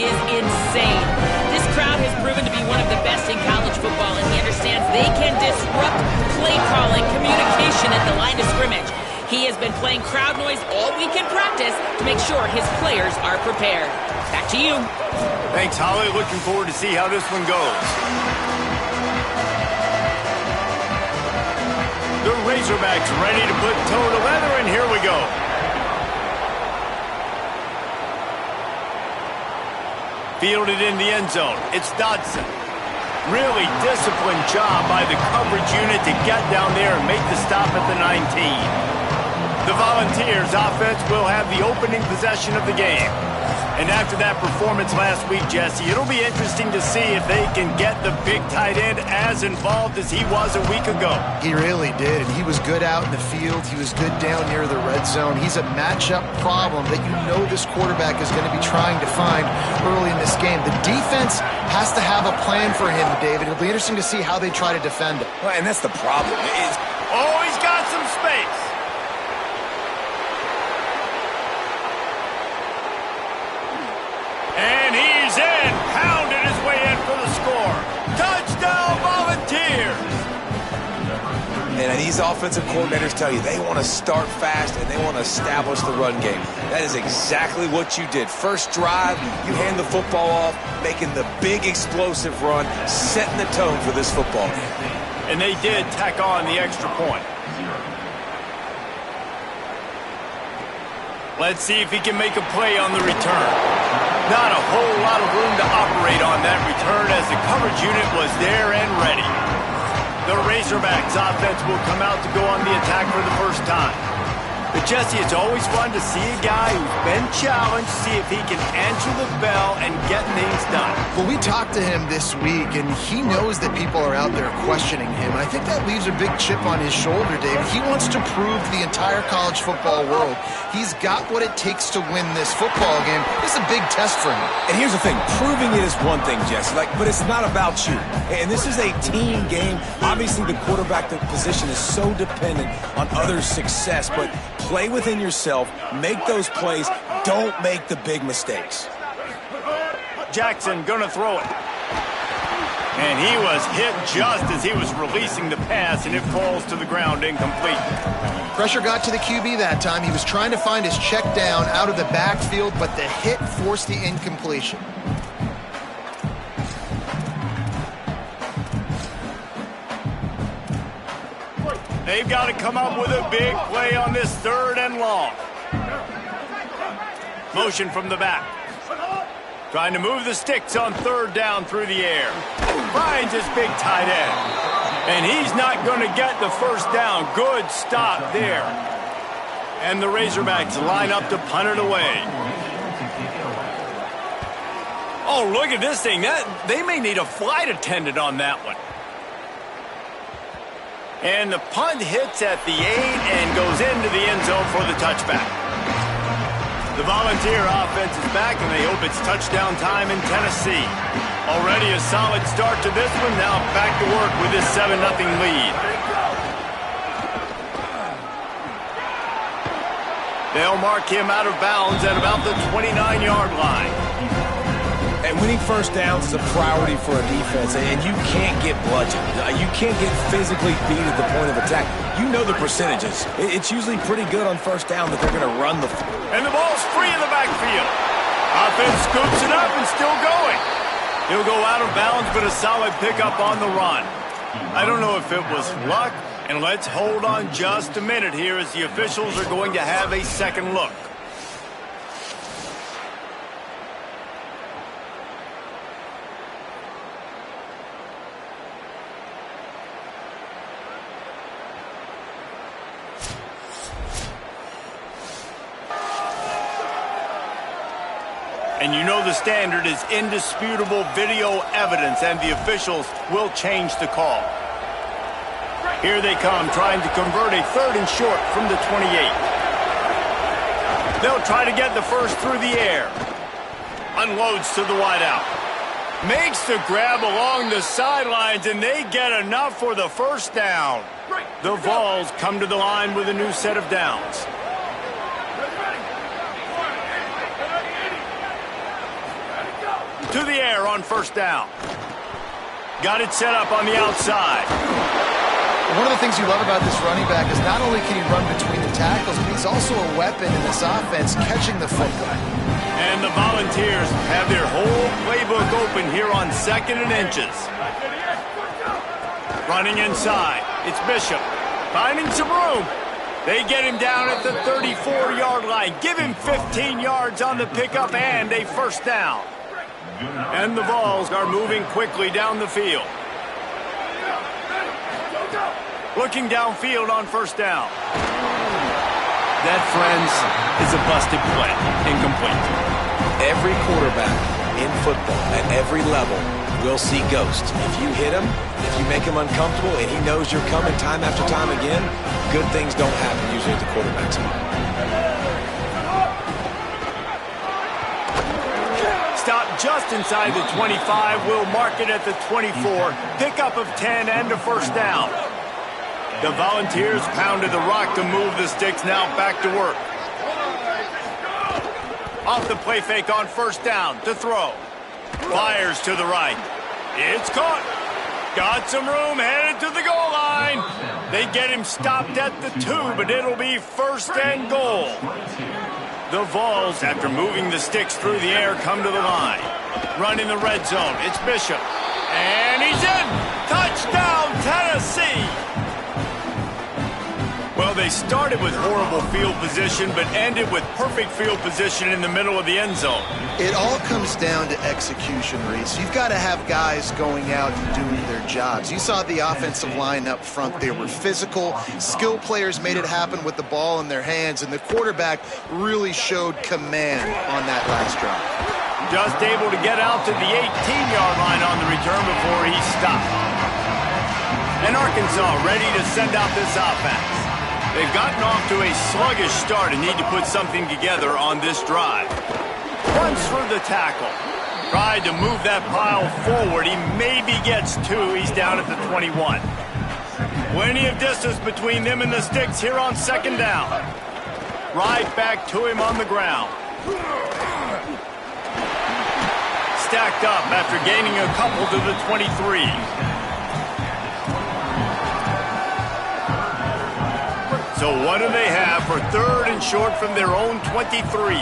is insane. This crowd has proven to be one of the best in college football, and he understands they can disrupt play calling, communication at the line of scrimmage. He has been playing crowd noise all week in practice to make sure his players are prepared. Back to you. Thanks, Holly. Looking forward to see how this one goes. The Razorbacks ready to put toe to leather, and here we go. Fielded in the end zone. It's Dodson. Really disciplined job by the coverage unit to get down there and make the stop at the 19. The Volunteers offense will have the opening possession of the game. And after that performance last week, Jesse, it'll be interesting to see if they can get the big tight end as involved as he was a week ago. He really did, and he was good out in the field. He was good down near the red zone. He's a matchup problem that you know this quarterback is going to be trying to find early in this game. The defense has to have a plan for him, David. It'll be interesting to see how they try to defend him. Well, and that's the problem. Oh, he's got some space. And he's in, pounded his way in for the score. Touchdown, Volunteers! And these offensive coordinators tell you they want to start fast and they want to establish the run game. That is exactly what you did. First drive, you hand the football off, making the big explosive run, setting the tone for this football game. And they did tack on the extra point. Let's see if he can make a play on the return. Not a whole lot of room to operate on that return as the coverage unit was there and ready. The Razorbacks offense will come out to go on the attack for the first time. But Jesse, it's always fun to see a guy who's been challenged, see if he can answer the bell and get things done. Well, we talked to him this week, and he knows that people are out there questioning him. And I think that leaves a big chip on his shoulder, David. He wants to prove to the entire college football world he's got what it takes to win this football game. It's a big test for him. And here's the thing. Proving it is one thing, Jesse, but it's not about you. And this is a team game. Obviously, the quarterback position is so dependent on others' success, but play within yourself, make those plays, don't make the big mistakes. Jackson gonna throw it. And he was hit just as he was releasing the pass, and it falls to the ground incomplete. Pressure got to the QB that time. He was trying to find his check down out of the backfield, but the hit forced the incompletion. They've got to come up with a big play on this third and long. Motion from the back. Trying to move the sticks on third down through the air. Finds his big tight end. And he's not going to get the first down. Good stop there. And the Razorbacks line up to punt it away. Oh, look at this thing. They may need a flight attendant on that one. And the punt hits at the 8 and goes into the end zone for the touchback. The Volunteer offense is back, and they hope it's touchdown time in Tennessee. Already a solid start to this one. Now back to work with this 7-0 lead. They'll mark him out of bounds at about the 29-yard line. And winning first downs is a priority for a defense, and you can't get bludgeoned. You can't get physically beat at the point of attack. You know the percentages. It's usually pretty good on first down that they're going to run the... And the ball's free in the backfield. Offense scoops it up and still going. He'll go out of bounds, but a solid pickup on the run. I don't know if it was luck, and let's hold on just a minute here as the officials are going to have a second look. And you know the standard is indisputable video evidence, and the officials will change the call. Here they come, trying to convert a third and short from the 28. They'll try to get the first through the air. Unloads to the wideout. Makes the grab along the sidelines, and they get enough for the first down. The Vols come to the line with a new set of downs. To the air on first down. Got it set up on the outside. One of the things you love about this running back is not only can he run between the tackles, but he's also a weapon in this offense, catching the football. And the Volunteers have their whole playbook open here on 2nd and inches. Running inside. It's Bishop. Finding some room. They get him down at the 34-yard line. Give him 15 yards on the pickup and a first down. And the Vols are moving quickly down the field. Looking downfield on first down. That, friends, is a busted play. Incomplete. Every quarterback in football at every level will see ghosts. If you hit him, if you make him uncomfortable, and he knows you're coming time after time again, good things don't happen usually at the quarterback's spot. Stop just inside the 25. We'll mark it at the 24. Pickup of 10 and a first down. The Volunteers pounded the rock to move the sticks. Now back to work. Off the play fake on first down to throw. Fires to the right. It's caught. Got some room, headed to the goal line. They get him stopped at the 2, but it'll be first and goal. The Vols, after moving the sticks through the air, come to the line. Run in the red zone. It's Bishop. And he's in. Touchdown, Tennessee. Well, they started with horrible field position, but ended with perfect field position in the middle of the end zone. It all comes down to execution, Reese. You've got to have guys going out and doing their jobs. You saw the offensive line up front. They were physical. Skill players made it happen with the ball in their hands, and the quarterback really showed command on that last drive. Just able to get out to the 18-yard line on the return before he stopped. And Arkansas ready to send out this offense. They've gotten off to a sluggish start and need to put something together on this drive. Runs through the tackle. Tried to move that pile forward. He maybe gets 2. He's down at the 21. Plenty of distance between them and the sticks here on second down. Right back to him on the ground. Stacked up after gaining a couple to the 23. So what do they have for third and short from their own 23?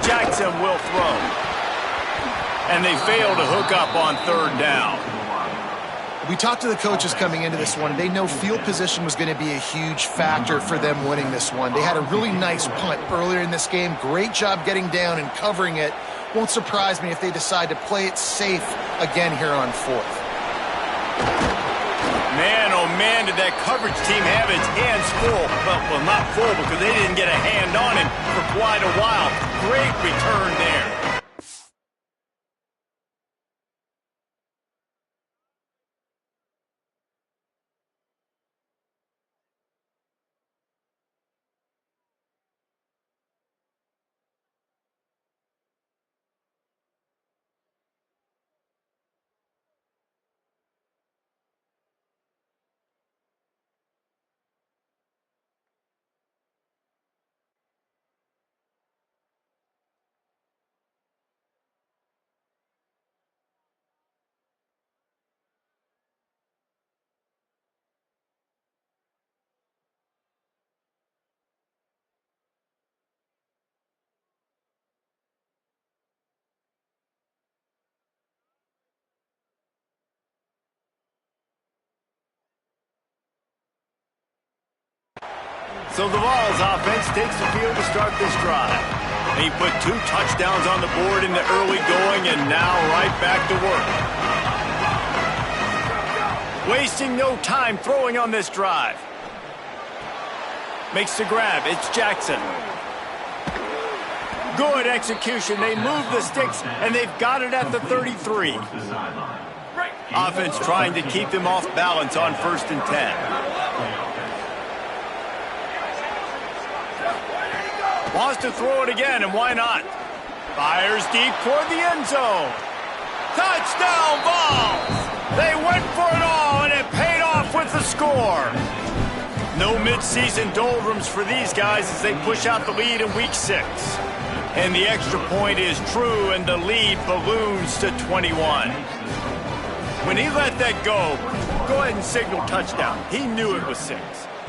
Jackson will throw. And they fail to hook up on third down. We talked to the coaches coming into this one. They know field position was going to be a huge factor for them winning this one. They had a really nice punt earlier in this game. Great job getting down and covering it. Won't surprise me if they decide to play it safe again here on fourth. Man, oh man, did that coverage team have its hands full. Well, not full because they didn't get a hand on him for quite a while. Great return there. So the Vols offense takes the field to start this drive. He put 2 touchdowns on the board in the early going and now right back to work. Wasting no time throwing on this drive. Makes the grab. It's Jackson. Good execution. They move the sticks and they've got it at the 33. Offense trying to keep them off balance on 1st and 10. Wants to throw it again, and why not? Fires deep toward the end zone. Touchdown, Vols! They went for it all, and it paid off with the score. No midseason doldrums for these guys as they push out the lead in Week 6. And the extra point is true, and the lead balloons to 21. When he let that go ahead and signal touchdown. He knew it was 6.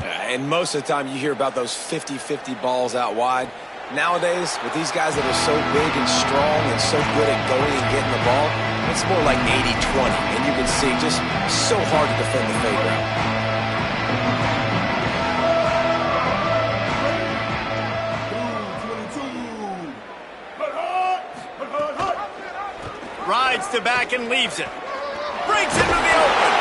And most of the time you hear about those 50-50 balls out wide. Nowadays, with these guys that are so big and strong and so good at going and getting the ball, it's more like 80-20. And you can see just so hard to defend the fade route. Rides to back and leaves it. Breaks into the open.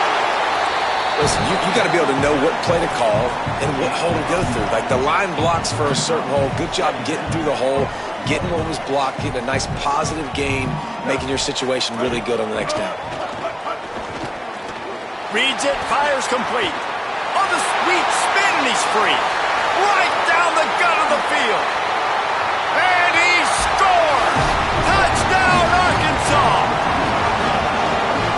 Listen, you got to be able to know what play to call and what hole to go through. Like the line blocks for a certain hole. Good job getting through the hole, getting what was blocked, getting a nice positive gain, making your situation really good on the next down. Reads it, fires complete. On the sweet spin, and he's free. Right down the gut of the field. And he scores! Touchdown, Arkansas!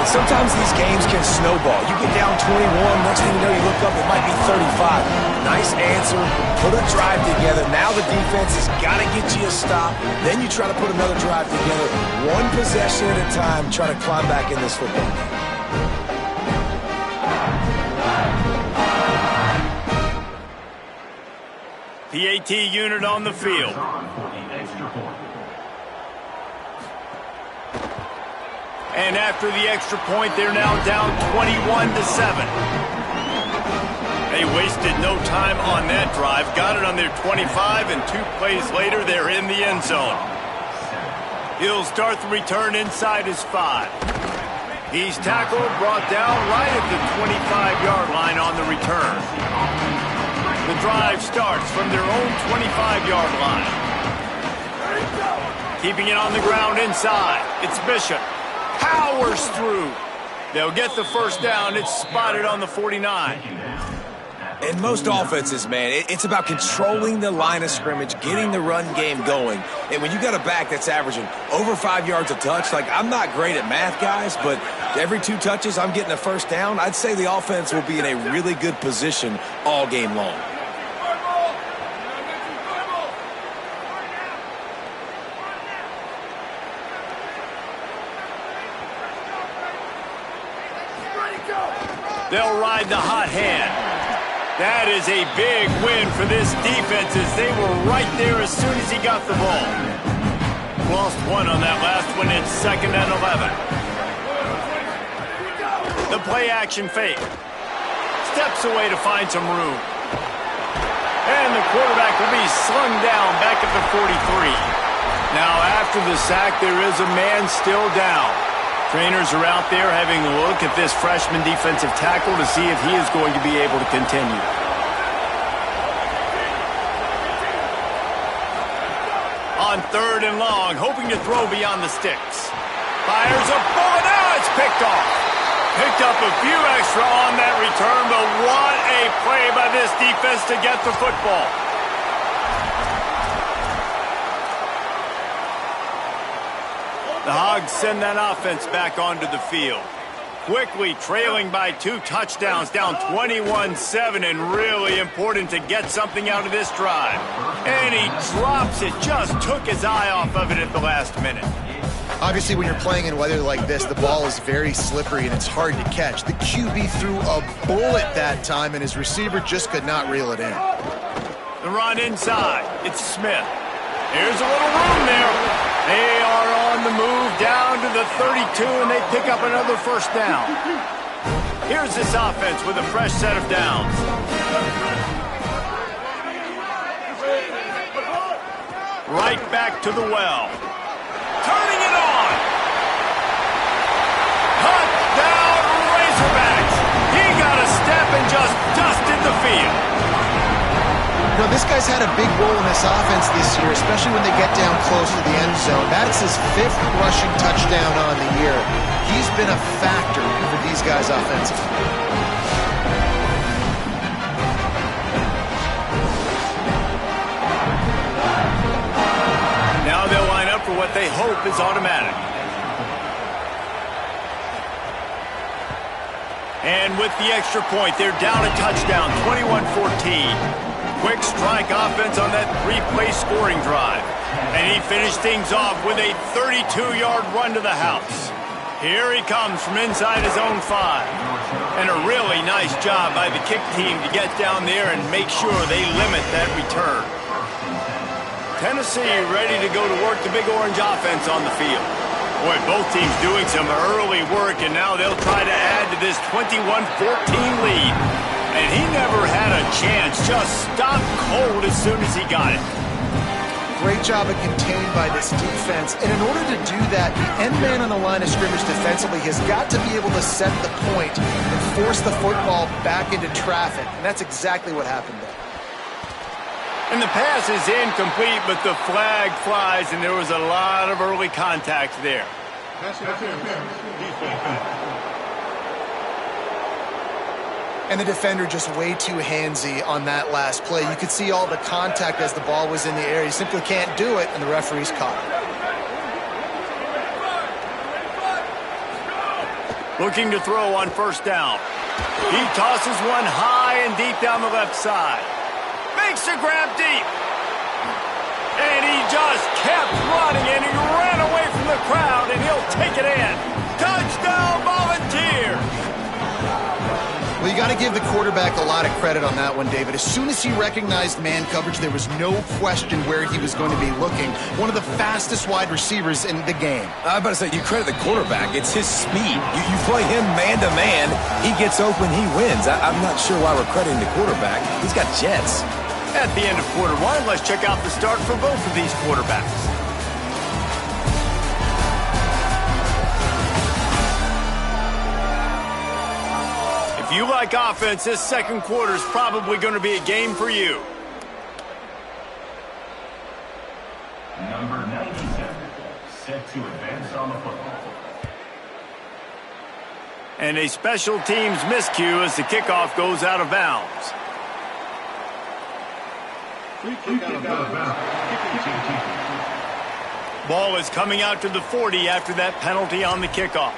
Sometimes these games can snowball. You get down 21, next thing you know, you look up, it might be 35. Nice answer, put a drive together. Now the defense has got to get you a stop. Then you try to put another drive together. One possession at a time, trying to climb back in this football game. PAT unit on the field. And after the extra point, they're now down 21-7. They wasted no time on that drive. Got it on their 25, and 2 plays later, they're in the end zone. He'll start the return inside his 5. He's tackled, brought down right at the 25-yard line on the return. The drive starts from their own 25-yard line. Keeping it on the ground inside. It's Bishop. Powers through. They'll get the first down. It's spotted on the 49. In most offenses, man, it's about controlling the line of scrimmage, getting the run game going. And when you got a back that's averaging over 5 yards a touch, like I'm not great at math, guys, but every 2 touches I'm getting a first down, I'd say the offense will be in a really good position all game long. They'll ride the hot hand. That is a big win for this defense as they were right there as soon as he got the ball. Lost 1 on that last one. It's 2nd and 11. The play action fake. Steps away to find some room. And the quarterback will be slung down back at the 43. Now after the sack, there is a man still down. Trainers are out there having a look at this freshman defensive tackle to see if he is going to be able to continue. On 3rd and long, hoping to throw beyond the sticks. Fires a bullet. Now it's picked off. Picked up a few extra on that return, but what a play by this defense to get the football. The Hogs send that offense back onto the field. Quickly trailing by 2 touchdowns, down 21-7, and really important to get something out of this drive. And he drops it, just took his eye off of it at the last minute. Obviously, when you're playing in weather like this, the ball is very slippery and it's hard to catch. The QB threw a bullet that time, and his receiver just could not reel it in. The run inside. It's Smith. Here's a little room there. They are on the move down to the 32, and they pick up another first down. Here's this offense with a fresh set of downs. Right back to the well. Turning it on. Touchdown, Razorbacks. He got a step and just dusted the field. You know, this guy's had a big role in this offense this year, especially when they get down close to the end zone. That's his 5th rushing touchdown on the year. He's been a factor for these guys offensively. Now they'll line up for what they hope is automatic. And with the extra point, they're down a touchdown, 21-14. Quick strike offense on that 3-play scoring drive. And he finished things off with a 32-yard run to the house. Here he comes from inside his own 5. And a really nice job by the kick team to get down there and make sure they limit that return. Tennessee ready to go to work the Big Orange offense on the field. Boy, both teams doing some early work, and now they'll try to add to this 21-14 lead. And he never had a chance, just stopped cold as soon as he got it. Great job of contained by this defense. And in order to do that, the end man on the line of scrimmage defensively has got to be able to set the point and force the football back into traffic. And that's exactly what happened there. And the pass is incomplete, but the flag flies, and there was a lot of early contact there. And the defender just way too handsy on that last play. You could see all the contact as the ball was in the air. You simply can't do it, and the referee's caught it. Looking to throw on first down. He tosses one high and deep down the left side. Makes a grab deep. And he just kept running, and he ran away from the crowd, and he'll take it in. Touchdown, Volunteers! Well, you got to give the quarterback a lot of credit on that one, David. As soon as he recognized man coverage, there was no question where he was going to be looking. One of the fastest wide receivers in the game. I'm about to say, you credit the quarterback. It's his speed. You play him man-to-man, he gets open, he wins. I'm not sure why we're crediting the quarterback. He's got jets. At the end of quarter one, let's check out the start for both of these quarterbacks. If you like offense, this second quarter is probably going to be a game for you. Number 97, set to advance on the football. And a special teams miscue as the kickoff goes out of bounds. Ball is coming out to the 40 after that penalty on the kickoff.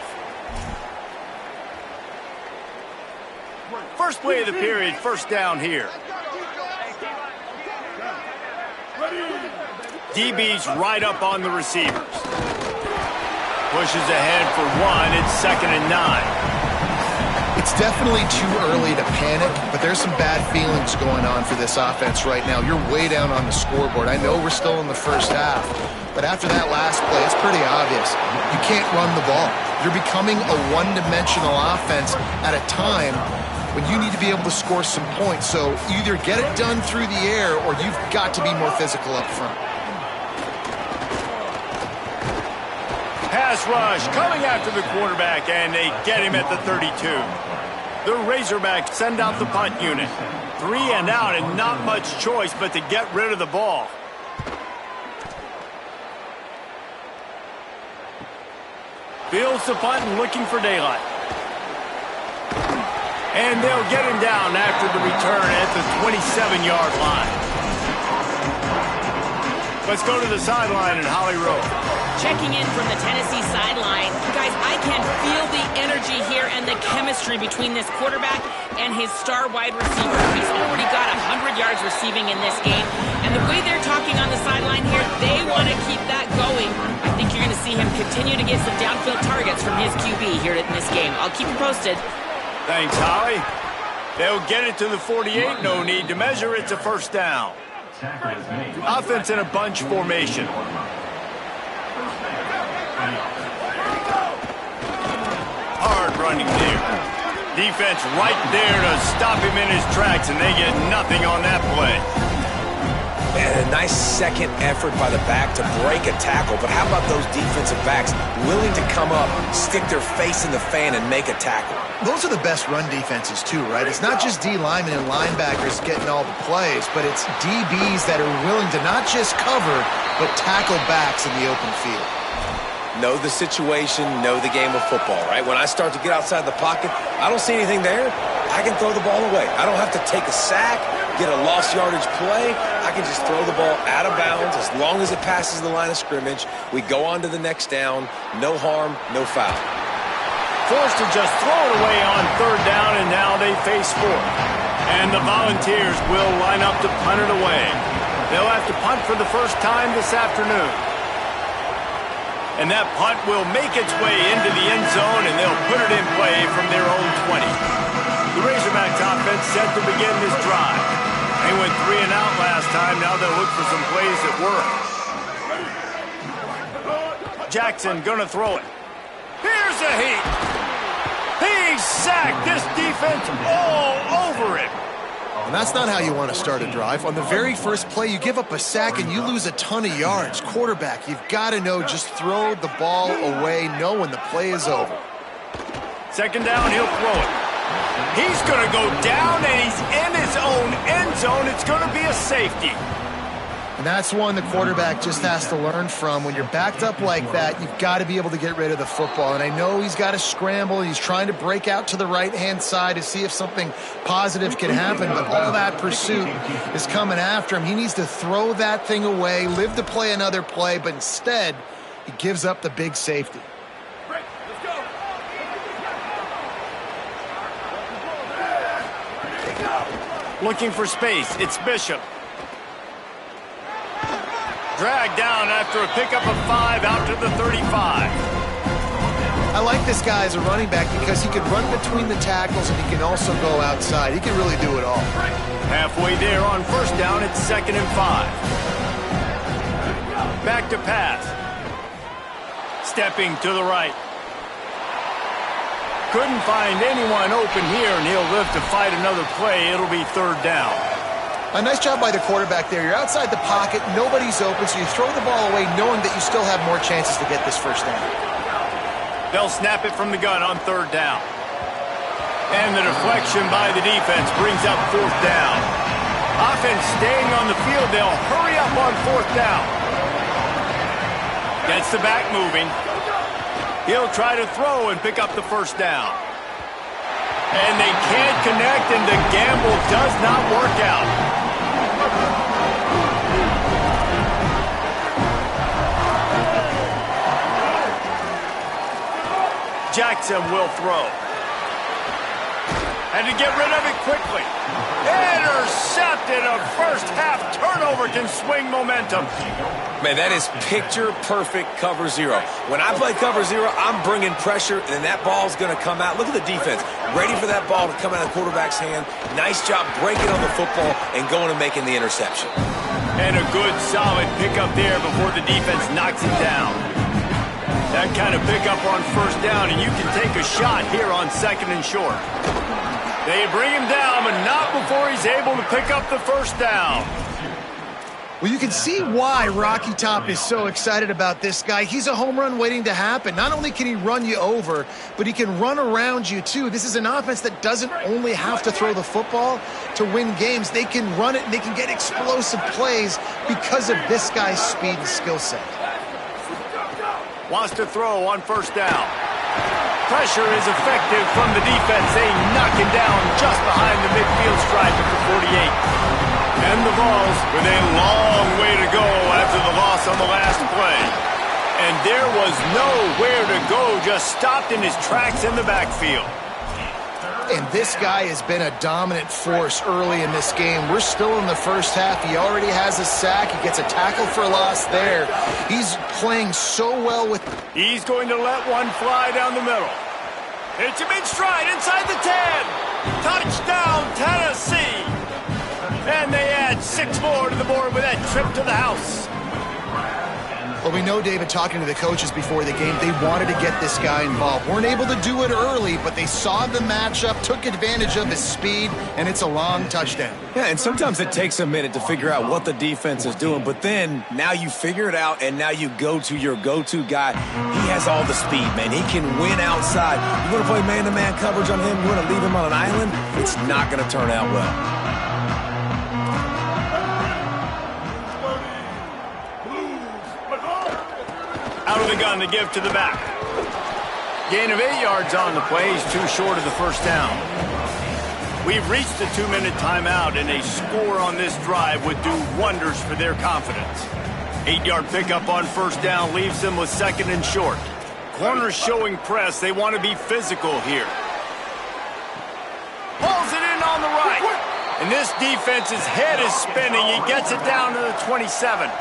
First play of the period, first down here. DB's right up on the receivers. Pushes ahead for one. It's 2nd and 9. It's definitely too early to panic, but there's some bad feelings going on for this offense right now. You're way down on the scoreboard. I know we're still in the first half, but after that last play, it's pretty obvious. You can't run the ball. You're becoming a one-dimensional offense at a time when you need to be able to score some points. So either get it done through the air or you've got to be more physical up front. Pass rush coming after the quarterback, and they get him at the 32. The Razorbacks send out the punt unit. 3 and out, and not much choice but to get rid of the ball. Fields the punt and looking for daylight. And they'll get him down after the return at the 27-yard line. Let's go to the sideline in Holly Rowe. Checking in from the Tennessee sideline. Guys, I can feel the energy here and the chemistry between this quarterback and his star wide receiver. He's already got 100 yards receiving in this game. And the way they're talking on the sideline here, they want to keep that going. I think you're going to see him continue to get some downfield targets from his QB here in this game. I'll keep you posted. Thanks, Holly. They'll get it to the 48. No need to measure. It's a first down. Offense in a bunch formation. Hard running there. Defense right there to stop him in his tracks, and they get nothing on that play. And a nice second effort by the back to break a tackle. But how about those defensive backs willing to come up, stick their face in the fan, and make a tackle? Those are the best run defenses too, right? It's not just D linemen and linebackers getting all the plays, but it's DBs that are willing to not just cover, but tackle backs in the open field. Know the situation, know the game of football, right? When I start to get outside the pocket, I don't see anything there, I can throw the ball away. I don't have to take a sack, get a lost yardage play. I can just throw the ball out of bounds as long as it passes the line of scrimmage. We go on to the next down. No harm, no foul. Forced to just throw it away on third down, and now they face fourth. And the Volunteers will line up to punt it away. They'll have to punt for the first time this afternoon. And that punt will make its way into the end zone, and they'll put it in play from their own 20. The Razorbacks offense set to begin this drive. They went 3 and out last time. Now they'll look for some plays that work. Jackson gonna throw it. Here's a heat. He's sacked. This defense all over him. And that's not how you want to start a drive. On the very first play, you give up a sack and you lose a ton of yards. Quarterback, you've got to know, just throw the ball away, know when the play is over. Second down, he'll throw it. He's going to go down, and he's in his own end zone. It's going to be a safety. And that's one the quarterback just has to learn from. When you're backed up like that, you've got to be able to get rid of the football. And I know he's got to scramble. He's trying to break out to the right-hand side to see if something positive can happen. But all that pursuit is coming after him. He needs to throw that thing away, live to play another play. But instead, he gives up the big safety. Looking for space. It's Bishop. Dragged down after a pickup of 5 out to the 35. I like this guy as a running back because he can run between the tackles and he can also go outside. He can really do it all. Halfway there on first down, it's 2nd and 5. Back to pass. Stepping to the right. Couldn't find anyone open here, and he'll live to fight another play. It'll be 3rd down. A nice job by the quarterback there. You're outside the pocket, nobody's open, so you throw the ball away knowing that you still have more chances to get this first down. They'll snap it from the gun on 3rd down. And the deflection by the defense brings up 4th down. Offense staying on the field. They'll hurry up on 4th down. Gets the back moving. He'll try to throw and pick up the first down. And they can't connect, and the gamble does not work out. Jackson will throw. And to get rid of it quickly. Intercepted. A first-half turnover can swing momentum. Man, that is picture-perfect cover 0. When I play cover 0, I'm bringing pressure, and that ball's going to come out. Look at the defense. Ready for that ball to come out of the quarterback's hand. Nice job breaking on the football and going and making the interception. And a good, solid pickup there before the defense knocks it down. That kind of pickup on first down, and you can take a shot here on 2nd and short. They bring him down, but not before he's able to pick up the first down. Well, you can see why Rocky Top is so excited about this guy. He's a home run waiting to happen. Not only can he run you over, but he can run around you too. This is an offense that doesn't only have to throw the football to win games. They can run it and they can get explosive plays because of this guy's speed and skill set. Wants to throw on first down. Pressure is effective from the defense. They knock him down just behind the midfield stripe at the 48. And the Vols with a long way to go after the loss on the last play. And there was nowhere to go, just stopped in his tracks in the backfield. And this guy has been a dominant force early in this game. We're still in the first half. He already has a sack. He gets a tackle for loss there. He's playing so well with... He's going to let one fly down the middle. It's him in stride inside the 10. Touchdown, Tennessee. And they add 6 more to the board with that trip to the house. Well, we know, David, talking to the coaches before the game, they wanted to get this guy involved. Weren't able to do it early, but they saw the matchup, took advantage of his speed, and it's a long touchdown. Yeah, and sometimes it takes a minute to figure out what the defense is doing, but then now you figure it out, and now you go to your go-to guy. He has all the speed, man. He can win outside. You want to play man-to-man coverage on him? You want to leave him on an island? It's not going to turn out well. Out of the gun to give to the back. Gain of 8 yards on the play. He's too short of the first down. We've reached the 2-minute timeout, and a score on this drive would do wonders for their confidence. 8-yard pickup on first down leaves them with 2nd and short. Corners showing press. They want to be physical here. Pulls it in on the right. And this defense's head is spinning. He gets it down to the 27.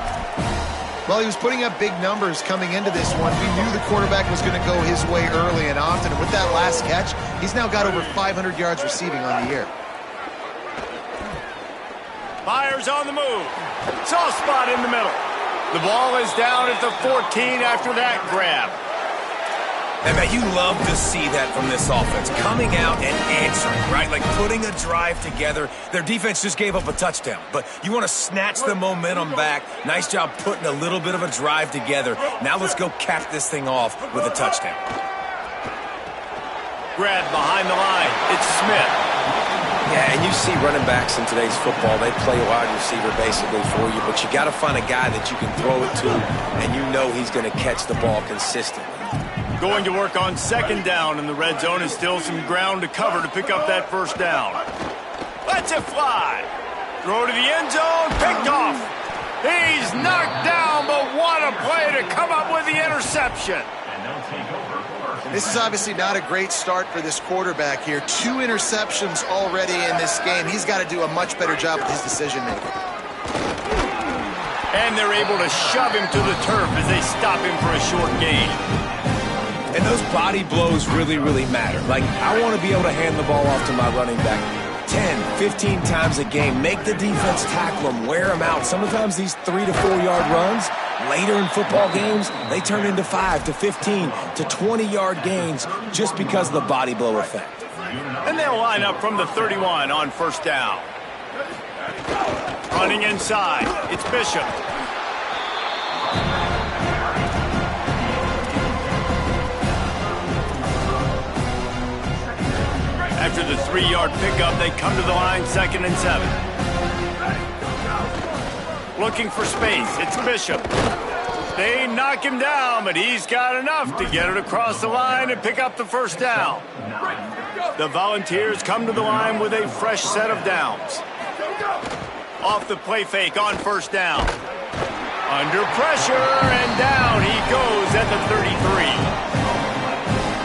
Well, he was putting up big numbers coming into this one. We knew the quarterback was going to go his way early and often. And with that last catch, he's now got over 500 yards receiving on the year. Myers on the move. Soft spot in the middle. The ball is down at the 14 after that grab. And, man, you love to see that from this offense. Coming out and answering, right? Like putting a drive together. Their defense just gave up a touchdown. But you want to snatch the momentum back. Nice job putting a little bit of a drive together. Now let's go cap this thing off with a touchdown. Grab behind the line. It's Smith. Yeah, and you see running backs in today's football, they play wide receiver basically for you, but you got to find a guy that you can throw it to, and you know he's going to catch the ball consistently. Going to work on second down in the red zone, and still some ground to cover to pick up that first down. Lets it fly. Throw to the end zone, picked off. He's knocked down, but what a play to come up with the interception. And they'll take over. This is obviously not a great start for this quarterback here. 2 interceptions already in this game. He's got to do a much better job with his decision-making. And they're able to shove him to the turf as they stop him for a short gain. And those body blows really, really matter. Like, I want to be able to hand the ball off to my running back 10, 15 times a game. Make the defense tackle them, wear them out. Sometimes these 3 to 4 yard runs, later in football games, they turn into 5 to 15 to 20 yard gains just because of the body blow effect. And they'll line up from the 31 on first down. Running inside, it's Bishop. After the 3-yard pickup, they come to the line 2nd and 7. Looking for space, it's Bishop. They knock him down, but he's got enough to get it across the line and pick up the first down. The Volunteers come to the line with a fresh set of downs. Off the play fake on first down. Under pressure, and down he goes at the 33.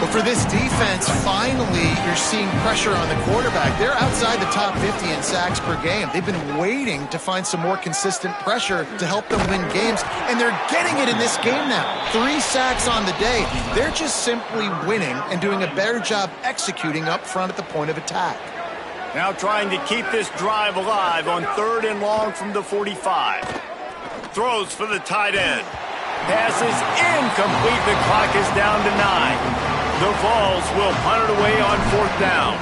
But for this defense, finally, you're seeing pressure on the quarterback. They're outside the top 50 in sacks per game. They've been waiting to find some more consistent pressure to help them win games, and they're getting it in this game now. 3 sacks on the day. They're just simply winning and doing a better job executing up front at the point of attack. Now trying to keep this drive alive on 3rd and long from the 45. Throws for the tight end. Pass is incomplete. The clock is down to 9. The Vols will punt it away on 4th down.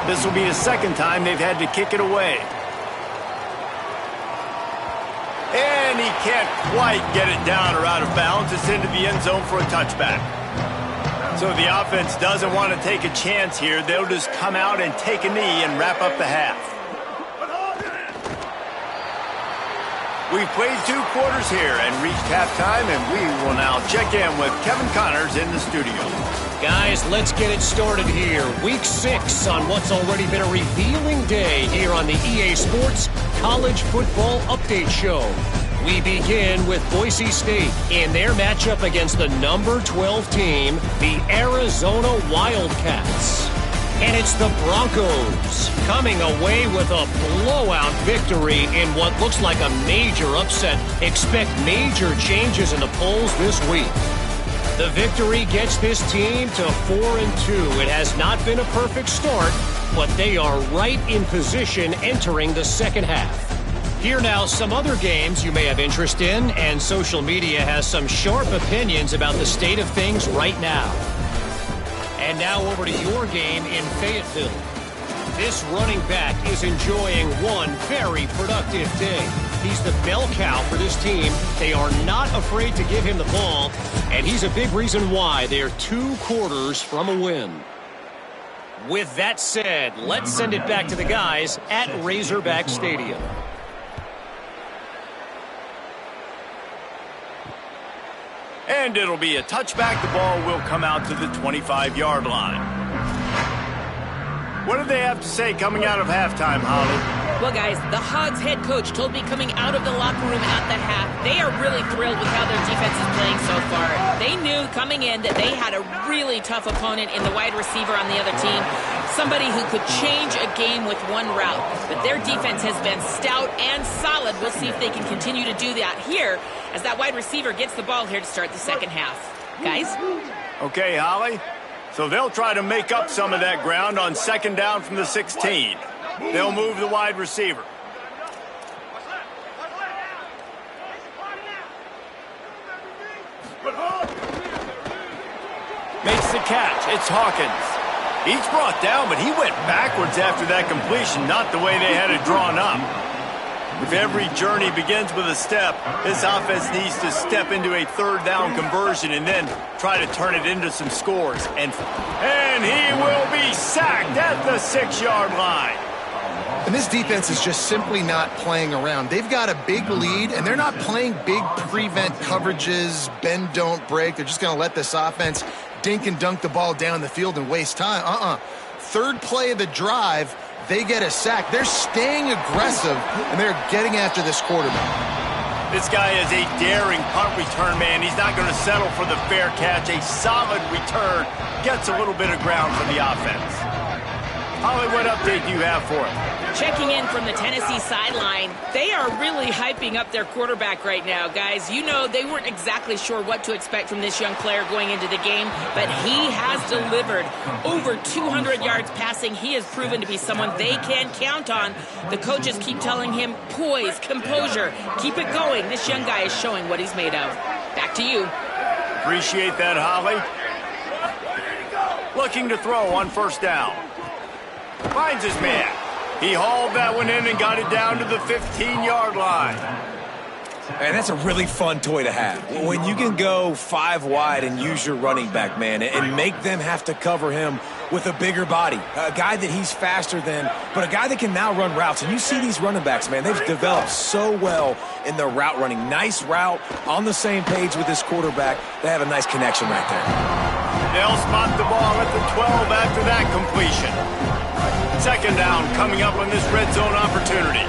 This will be the 2nd time they've had to kick it away. And he can't quite get it down or out of bounds. It's into the end zone for a touchback. So the offense doesn't want to take a chance here. They'll just come out and take a knee and wrap up the half. We've played 2 quarters here and reached halftime, and we will now check in with Kevin Connors in the studio. Guys, let's get it started here. Week 6 on what's already been a revealing day here on the EA Sports College Football Update Show. We begin with Boise State in their matchup against the number 12 team, the Arizona Wildcats. And it's the Broncos coming away with a blowout victory in what looks like a major upset. Expect major changes in the polls this week. The victory gets this team to 4-2. It has not been a perfect start, but they are right in position entering the second half. Here now, some other games you may have interest in, and social media has some sharp opinions about the state of things right now. And now over to your game in Fayetteville. This running back is enjoying one very productive day. He's the bell cow for this team. They are not afraid to give him the ball, and he's a big reason why they're 2 quarters from a win. With that said, let's send it back to the guys at Razorback Stadium. And it'll be a touchback. The ball will come out to the 25-yard line. What did they have to say coming out of halftime, Holly? Well, guys, the Hogs head coach told me coming out of the locker room at the half, they are really thrilled with how their defense is playing so far. They knew coming in that they had a really tough opponent in the wide receiver on the other team. Somebody who could change a game with one route. But their defense has been stout and solid. We'll see if they can continue to do that here as that wide receiver gets the ball here to start the second half. Guys? Okay, Holly. So they'll try to make up some of that ground on second down from the 16. They'll move the wide receiver. Makes the catch. It's Hawkins. He's brought down, but he went backwards after that completion, not the way they had it drawn up. If every journey begins with a step, this offense needs to step into a third down conversion and then try to turn it into some scores. And he will be sacked at the 6-yard line. And this defense is just simply not playing around. They've got a big lead, and they're not playing big prevent coverages, bend, don't break. They're just going to let this offense dink and dunk the ball down the field and waste time. Third play of the drive, they get a sack. They're staying aggressive, and they're getting after this quarterback. This guy is a daring punt return man. He's not going to settle for the fair catch. A solid return gets a little bit of ground for the offense. Holly, what update do you have for us? Checking in from the Tennessee sideline, they are really hyping up their quarterback right now, guys. You know, they weren't exactly sure what to expect from this young player going into the game, but he has delivered over 200 yards passing. He has proven to be someone they can count on. The coaches keep telling him, poise, composure, keep it going. This young guy is showing what he's made of. Back to you. Appreciate that, Holly. Looking to throw on first down. Finds his man. He hauled that one in and got it down to the 15-yard line. And that's a really fun toy to have. When you can go 5 wide and use your running back, man, and make them have to cover him with a bigger body. A guy that he's faster than, but a guy that can now run routes. And you see these running backs, man, they've developed so well in their route running. Nice route, on the same page with this quarterback. They have a nice connection right there. They'll spot the ball at the 12 after that completion. Second down coming up on this red zone opportunity.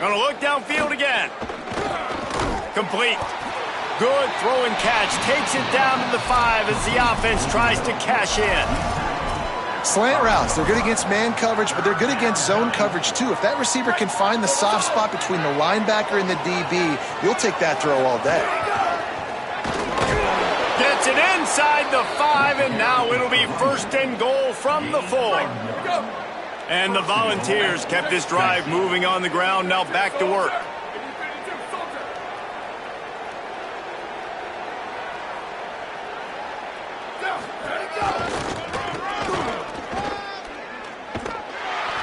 Gonna look downfield again. Complete. Good throw and catch. Takes it down to the 5 as the offense tries to cash in. Slant routes, they're good against man coverage, but they're good against zone coverage too. If that receiver can find the soft spot between the linebacker and the DB, you'll take that throw all day. Gets it inside the 5, and now it'll be first and goal from the 4. And the Volunteers kept this drive moving on the ground, now back to work.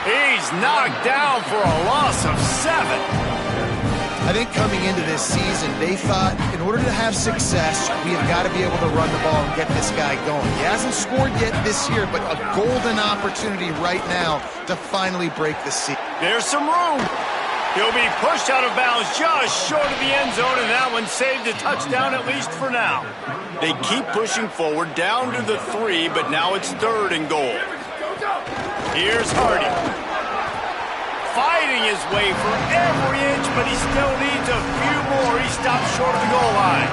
He's knocked down for a loss of 7. I think coming into this season, they thought in order to have success, we have got to be able to run the ball and get this guy going. He hasn't scored yet this year, but a golden opportunity right now to finally break the seal. There's some room. He'll be pushed out of bounds just short of the end zone, and that one saved a touchdown at least for now. They keep pushing forward down to the 3, but now it's third and goal. Here's Hardy. Fighting his way for every inch, but he still needs a few more. He stops short of the goal line.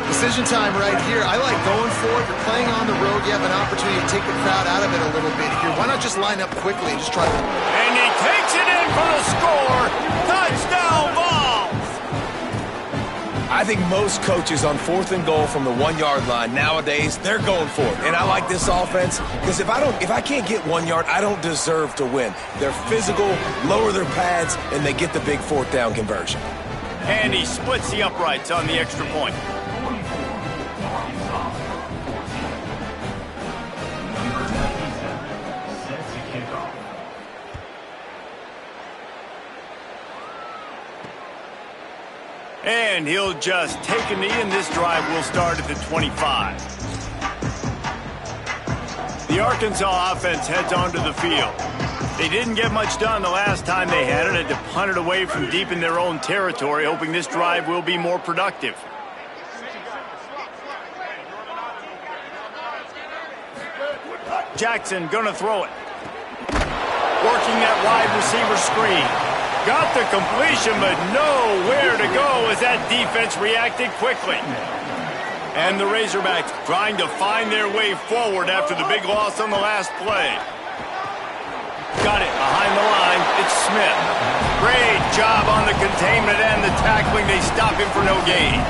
Decision time right here. I like going for it. You're playing on the road. You have an opportunity to take the crowd out of it a little bit here. Why not just line up quickly and just try to... And he takes it in for the score. Touchdown, Vols! I think most coaches on 4th and goal from the 1-yard line nowadays, they're going for it. And I like this offense because if I can't get 1 yard, I don't deserve to win. They're physical, lower their pads, and they get the big 4th down conversion. And he splits the uprights on the extra point. And he'll just take a knee, and this drive will start at the 25. The Arkansas offense heads onto the field. They didn't get much done the last time they had it. Had to punt it away from deep in their own territory, hoping this drive will be more productive. Jackson gonna throw it. Working that wide receiver screen. Got the completion, but nowhere to go as that defense reacted quickly. And the Razorbacks trying to find their way forward after the big loss on the last play. Got it behind the line. It's Smith. Great job on the containment and the tackling. They stop him for no gain.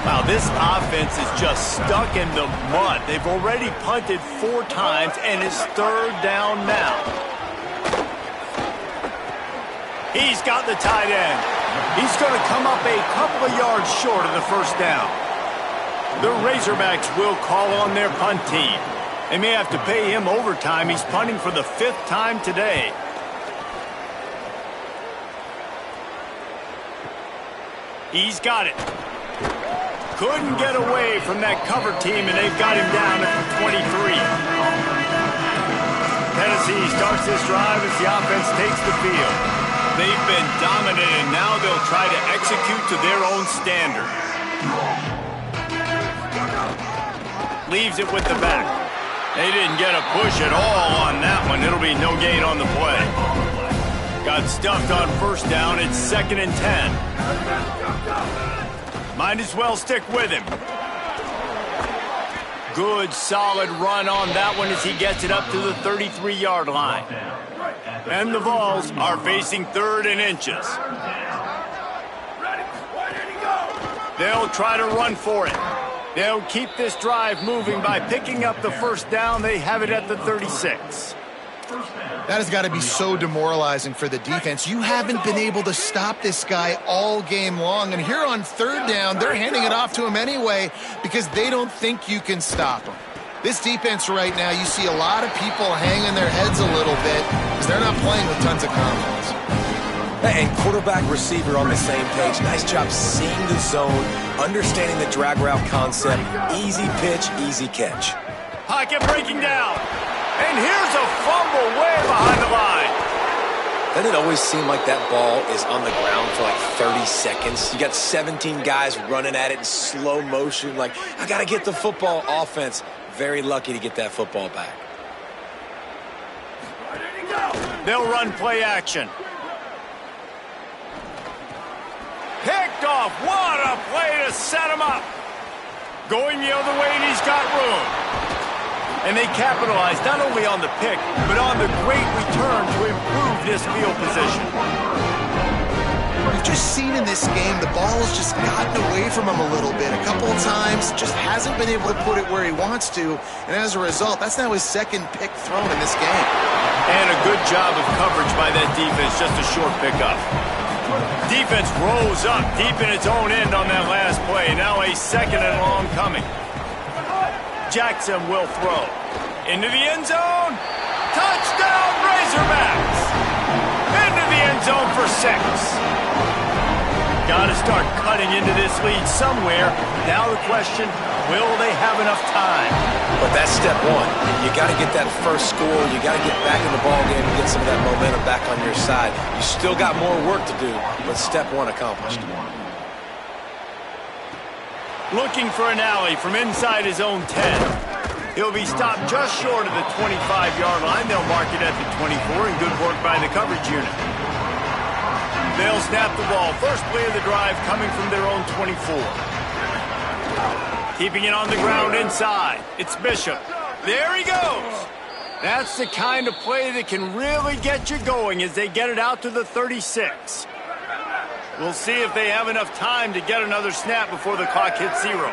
Wow, this offense is just stuck in the mud. They've already punted 4 times, and it's 3rd down now. He's got the tight end. He's going to come up a couple of yards short of the 1st down. The Razorbacks will call on their punt team. They may have to pay him overtime. He's punting for the 5th time today. He's got it. Couldn't get away from that cover team, and they've got him down at the 23. Tennessee starts this drive as the offense takes the field. They've been dominant, and now they'll try to execute to their own standard. Leaves it with the back. They didn't get a push at all on that one. It'll be no gain on the play. Got stuffed on 1st down. It's 2nd and 10. Might as well stick with him. Good, solid run on that one as he gets it up to the 33-yard line. And the Vols are facing 3rd and inches. They'll try to run for it. They'll keep this drive moving by picking up the 1st down. They have it at the 36. That has got to be so demoralizing for the defense. You haven't been able to stop this guy all game long. And here on 3rd down, they're handing it off to him anyway because they don't think you can stop him. This defense right now, you see a lot of people hanging their heads a little bit because they're not playing with tons of confidence. And quarterback, receiver on the same page. Nice job seeing the zone, understanding the drag route concept. Easy pitch, easy catch. Pocket breaking down. And here's a fumble way behind the line. Doesn't it always seem like that ball is on the ground for like 30 seconds? You got 17 guys running at it in slow motion. Like, I got to get the football. Offense, very lucky to get that football back. They'll run play action. Picked off. What a play to set him up. Going the other way, and he's got room. And they capitalized not only on the pick, but on the great return to improve this field position. We've just seen in this game the ball has just gotten away from him a little bit. A couple of times, just hasn't been able to put it where he wants to. And as a result, that's now his 2nd pick thrown in this game. And a good job of coverage by that defense, just a short pickup. Defense rose up deep in its own end on that last play. Now a 2nd and long coming. Jackson will throw. Into the end zone. Touchdown, Razorbacks! Into the end zone for 6. Got to start cutting into this lead somewhere. Now the question, will they have enough time? But that's step 1. You got to get that first score. You got to get back in the ball game and get some of that momentum back on your side. You still got more work to do, but step 1 accomplished. Looking for an alley from inside his own 10. He'll be stopped just short of the 25-yard line. They'll mark it at the 24, and good work by the coverage unit. They'll snap the ball. First play of the drive coming from their own 24. Keeping it on the ground inside. It's Bishop. There he goes. That's the kind of play that can really get you going as they get it out to the 36. We'll see if they have enough time to get another snap before the clock hits 0.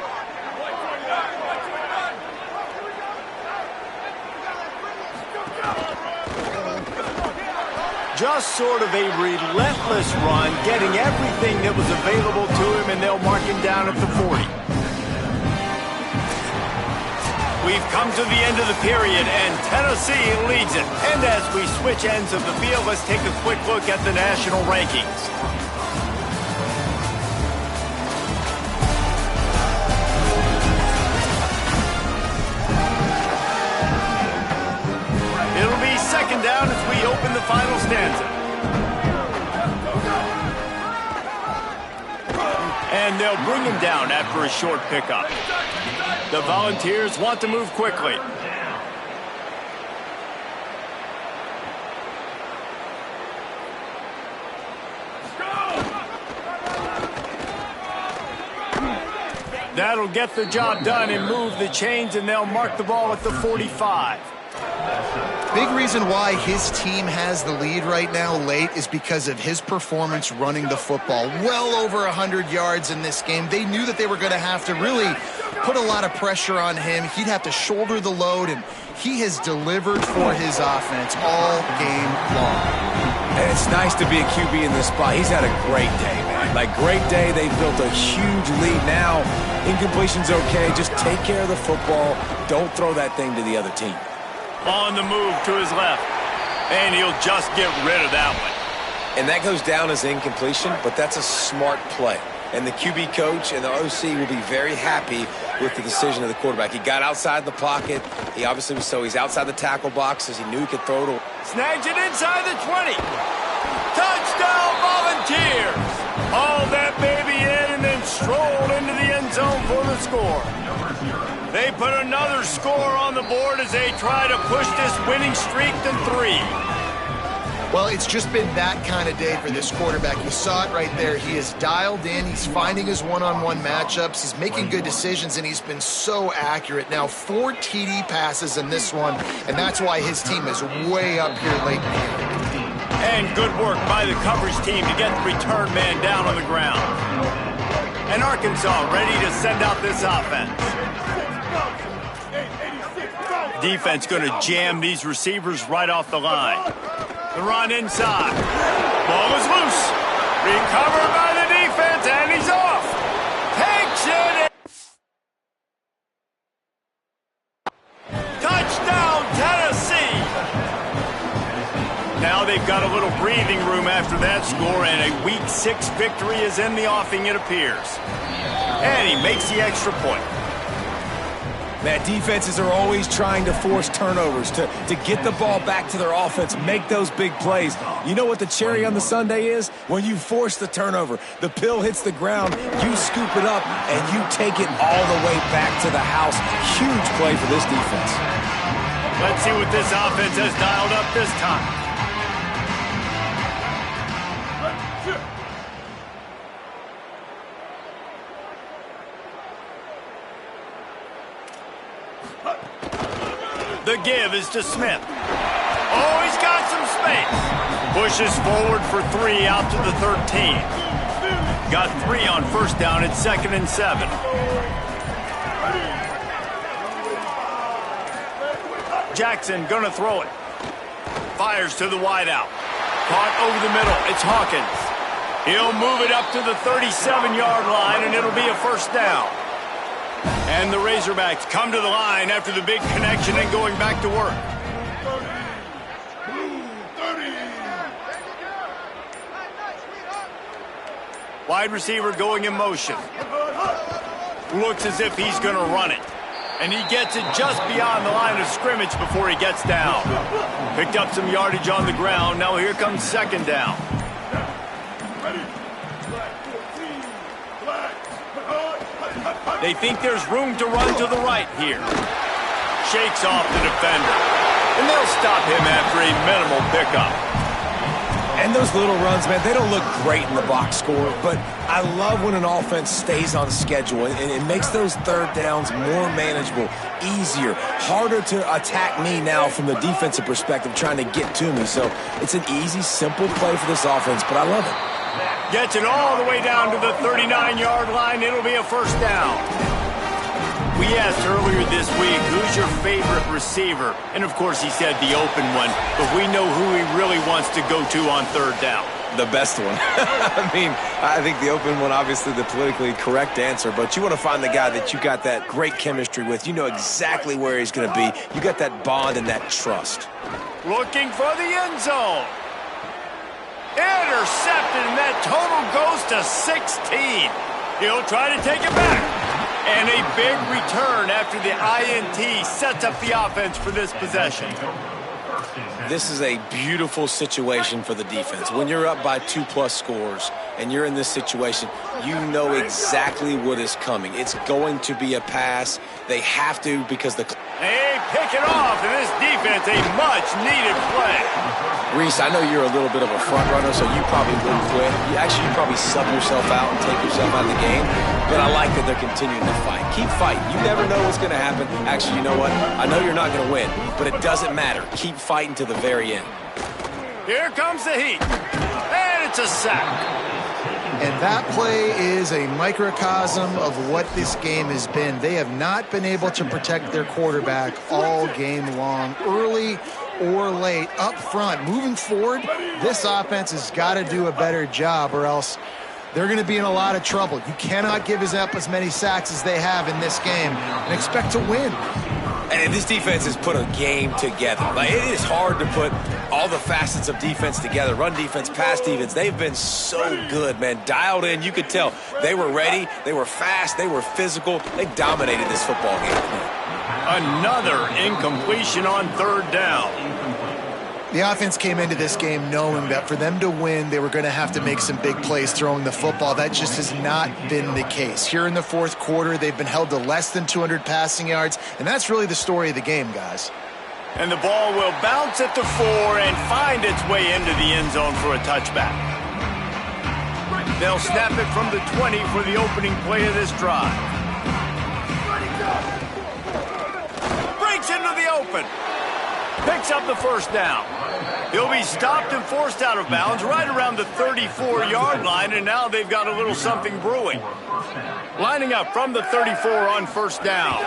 Just sort of a relentless run, getting everything that was available to him, and they'll mark him down at the 40. We've come to the end of the period, and Tennessee leads it. And as we switch ends of the field, let's take a quick look at the national rankings. It'll be 2nd down as we open the final stanza. And they'll bring him down after a short pickup. The Volunteers want to move quickly. That'll get the job done and move the chains, and they'll mark the ball at the 45. Big reason why his team has the lead right now late is because of his performance running the football. Well over 100 yards in this game. They knew that they were going to have to really put a lot of pressure on him. He'd have to shoulder the load, and he has delivered for his offense all game long. And it's nice to be a QB in this spot. He's had a great day, man. Like, great day. They've built a huge lead now. Incompletion's okay. Just take care of the football. Don't throw that thing to the other team. On the move to his left. And he'll just get rid of that one. And that goes down as incompletion, but that's a smart play. And the QB coach and the OC will be very happy with the decision of the quarterback. He got outside the pocket. He obviously was he's outside the tackle boxes. He knew he could throw it. Snags it inside the 20. Touchdown, Volunteers. Haul that baby in and then stroll into the end zone for the score. They put another score on the board as they try to push this winning streak to 3. Well, it's just been that kind of day for this quarterback. You saw it right there. He is dialed in. He's finding his one-on-one matchups. He's making good decisions, and he's been so accurate. Now, 4 TD passes in this one, and that's why his team is way up here late in the game. And good work by the coverage team to get the return man down on the ground. And Arkansas ready to send out this offense. Defense going to jam these receivers right off the line. The run inside. Ball is loose. Recovered by the defense, and he's off. Takes it. Touchdown, Tennessee. Now they've got a little breathing room after that score, and a Week 6 victory is in the offing, it appears. And he makes the extra point. Man, defenses are always trying to force turnovers, to get the ball back to their offense, make those big plays. You know what the cherry on the sundae is? When you force the turnover, the pill hits the ground, you scoop it up, and you take it all the way back to the house. Huge play for this defense. Let's see what this offense has dialed up this time. The give is to Smith. Oh, he's got some space. Pushes forward for 3 out to the 13. Got 3 on first down at 2nd and 7. Jackson gonna throw it. Fires to the wideout. Caught over the middle. It's Hawkins. He'll move it up to the 37-yard line, and it'll be a first down. And the Razorbacks come to the line after the big connection and going back to work. Wide receiver going in motion. Looks as if he's going to run it. And he gets it just beyond the line of scrimmage before he gets down. Picked up some yardage on the ground. Now here comes 2nd down. They think there's room to run to the right here. Shakes off the defender. And they'll stop him after a minimal pickup. And those little runs, man, they don't look great in the box score, but I love when an offense stays on schedule, and it makes those 3rd downs more manageable, easier, harder to attack me now from the defensive perspective trying to get to me. So it's an easy, simple play for this offense, but I love it. Gets it all the way down to the 39-yard line. It'll be a first down. We asked earlier this week, who's your favorite receiver? And, of course, he said the open one. But we know who he really wants to go to on 3rd down. The best one. I mean, I think the open one, obviously the politically correct answer. But you want to find the guy that you got that great chemistry with. You know exactly where he's going to be. You got that bond and that trust. Looking for the end zone. Intercepted, and that total goes to 16. He'll try to take it back. And a big return after the INT sets up the offense for this possession. This is a beautiful situation for the defense. When you're up by 2+ scores and you're in this situation, you know exactly what is coming. It's going to be a pass. They have to because the... They pick it off, and this defense, a much-needed play. Reese, I know you're a little bit of a front runner, so you probably wouldn't quit. You probably sub yourself out and take yourself out of the game. But I like that they're continuing to fight. Keep fighting. You never know what's going to happen. Actually, you know what? I know you're not going to win, but it doesn't matter. Keep fighting to the very end. Here comes the heat. And it's a sack. And that play is a microcosm of what this game has been. They have not been able to protect their quarterback all game long, early or late, up front. Moving forward, this offense has got to do a better job, or else they're going to be in a lot of trouble. You cannot give up as many sacks as they have in this game and expect to win. And this defense has put a game together. Like, it is hard to put all the facets of defense together. Run defense, pass defense. They've been so good, man. Dialed in. You could tell they were ready. They were fast. They were physical. They dominated this football game. Another incompletion on third down. The offense came into this game knowing that for them to win, they were going to have to make some big plays throwing the football. That just has not been the case. Here in the fourth quarter, they've been held to less than 200 passing yards, and that's really the story of the game, guys. And the ball will bounce at the 4 and find its way into the end zone for a touchback. They'll snap it from the 20 for the opening play of this drive. Breaks into the open. Picks up the first down. He'll be stopped and forced out of bounds right around the 34-yard line, and now they've got a little something brewing. Lining up from the 34 on first down.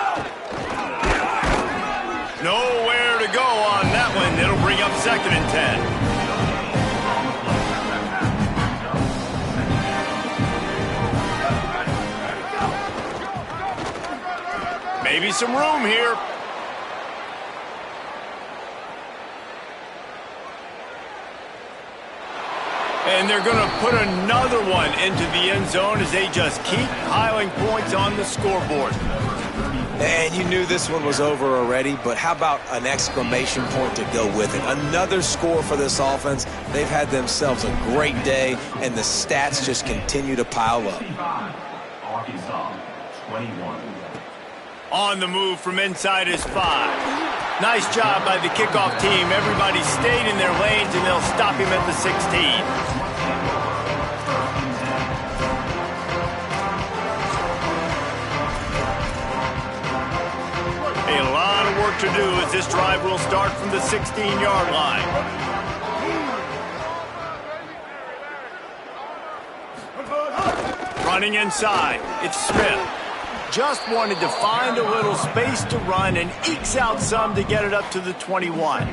Nowhere to go on that one. It'll bring up 2nd and 10. Maybe some room here. And they're going to put another one into the end zone as they just keep piling points on the scoreboard. And you knew this one was over already, but how about an exclamation point to go with it? Another score for this offense. They've had themselves a great day, and the stats just continue to pile up. Arkansas, 21. On the move from inside is 5. Nice job by the kickoff team. Everybody stayed in their lanes, and they'll stop him at the 16. A lot of work to do as this drive will start from the 16-yard line. Running inside, it's Smith. Just wanted to find a little space to run and ekes out some to get it up to the 21.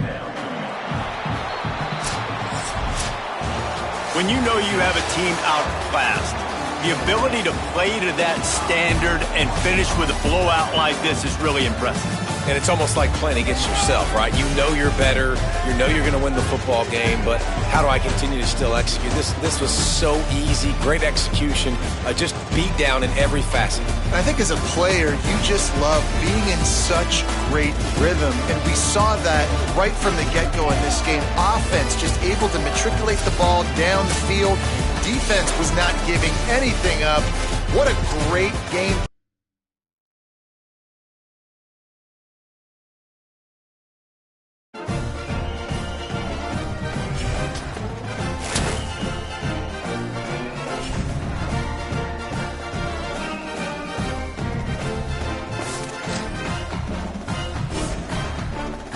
When you know you have a team outclassed, the ability to play to that standard and finish with a blowout like this is really impressive. And it's almost like playing against yourself, right? You know you're better. You know you're going to win the football game, but how do I continue to still execute? This was so easy. Great execution. Just beat down in every facet. I think as a player, you just love being in such great rhythm, and we saw that right from the get-go in this game. Offense just able to matriculate the ball down the field. Defense was not giving anything up. What a great game.